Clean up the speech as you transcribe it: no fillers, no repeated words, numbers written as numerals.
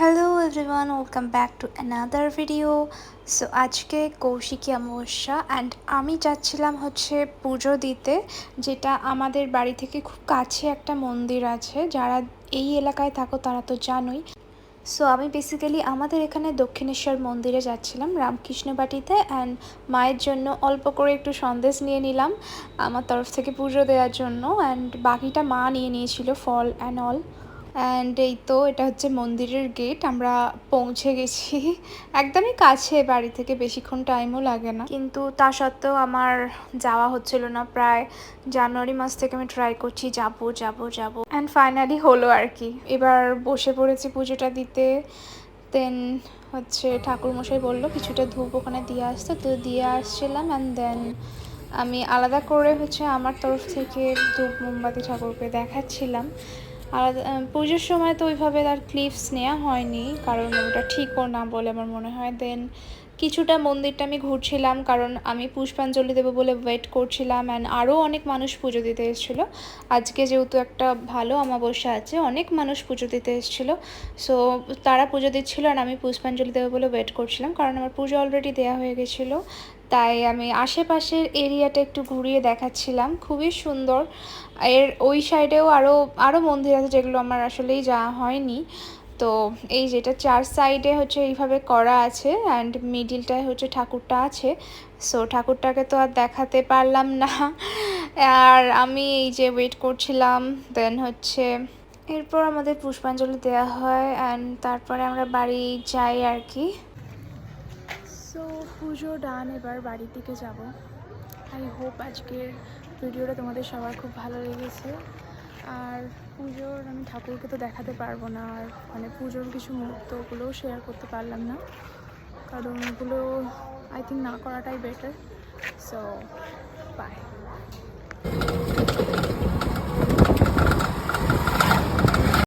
Hello everyone, welcome back to another video. So আজকে Kaushiki Amavasya and আমি যাচ্ছিলাম হচ্ছে পুজো দিতে, যেটা আমাদের বাড়ি থেকে খুব কাছে একটা মন্দির আছে। যারা এই এলাকায় থাকো তারা তো জানোই। সো আমি বেসিক্যালি আমাদের এখানে দক্ষিণেশ্বর মন্দিরে যাচ্ছিলাম রামকৃষ্ণবাটিতে, অ্যান্ড মায়ের জন্য অল্প করে একটু সন্দেশ নিয়ে নিলাম আমার তরফ থেকে পুজো দেওয়ার জন্য, অ্যান্ড বাকিটা মা নিয়ে নিয়েছিল, ফল অ্যান্ড অল। অ্যান্ড এই তো এটা হচ্ছে মন্দিরের গেট, আমরা পৌঁছে গেছি। একদমই কাছে, বাড়ি থেকে বেশিক্ষণ টাইমও লাগে না, কিন্তু তা সত্ত্বেও আমার যাওয়া হচ্ছিল না। প্রায় জানুয়ারি মাস থেকে আমি ট্রাই করছি যাবো যাবো যাবো, অ্যান্ড ফাইনালি হলো আর কি। এবার বসে পড়েছি পুজোটা দিতে। দেন হচ্ছে ঠাকুরমশাই বললো কিছুটা ধূপ ওখানে দিয়ে আসতে, তো দিয়ে আসছিলাম। অ্যান্ড দেন আমি আলাদা করে হচ্ছে আমার তরফ থেকে ধূপ মোমবাতি ঠাকুরকে দেখাচ্ছিলাম। আলাদা পুজোর সময় তো ওইভাবে তার ক্লিপস নেওয়া হয়নি, কারণ ওটা ঠিকও না বলে আমার মনে হয়। দেন কিছুটা মন্দিরটা আমি ঘুরছিলাম, কারণ আমি পুষ্পাঞ্জলি দেবো বলে ওয়েট করছিলাম। অ্যান্ড আরও অনেক মানুষ পুজো দিতে এসেছিলো। আজকে যেহেতু একটা ভালো অমাবস্যা আছে, অনেক মানুষ পুজো দিতে এসেছিলো। সো তারা পুজো দিচ্ছিলো আর আমি পুষ্পাঞ্জলি দেবো বলে ওয়েট করছিলাম, কারণ আমার পুজো অলরেডি দেওয়া হয়ে গেছিলো। তাই আমি আশেপাশের এরিয়াটা একটু ঘুরিয়ে দেখাচ্ছিলাম, খুবই সুন্দর। এর ওই সাইডেও আরও মন্দির আছে যেগুলো আমার আসলেই যাওয়া হয়নি। তো এই যেটা চার সাইডে হচ্ছে এইভাবে করা আছে, অ্যান্ড মিডিলটায় হচ্ছে ঠাকুরটা আছে। সো ঠাকুরটাকে তো আর দেখাতে পারলাম না, আর আমি এই যে ওয়েট করছিলাম। দেন হচ্ছে এরপর আমাদের পুষ্পাঞ্জলি দেওয়া হয়, অ্যান্ড তারপরে আমরা বাড়ি যাই আর কি। সো পুজো ডান, এবার বাড়ির দিকে যাব। আই হোপ আজকের ভিডিওটা তোমাদের সবার খুব ভালো লেগেছে। আর পুজোর আমি ঠাকুরকে তো দেখাতে পারবো না, আর মানে পুজোর কিছু মুহূর্ত ওগুলোও শেয়ার করতে পারলাম না, কারণ ওগুলো আই থিঙ্ক না করাটাই বেটার। So by.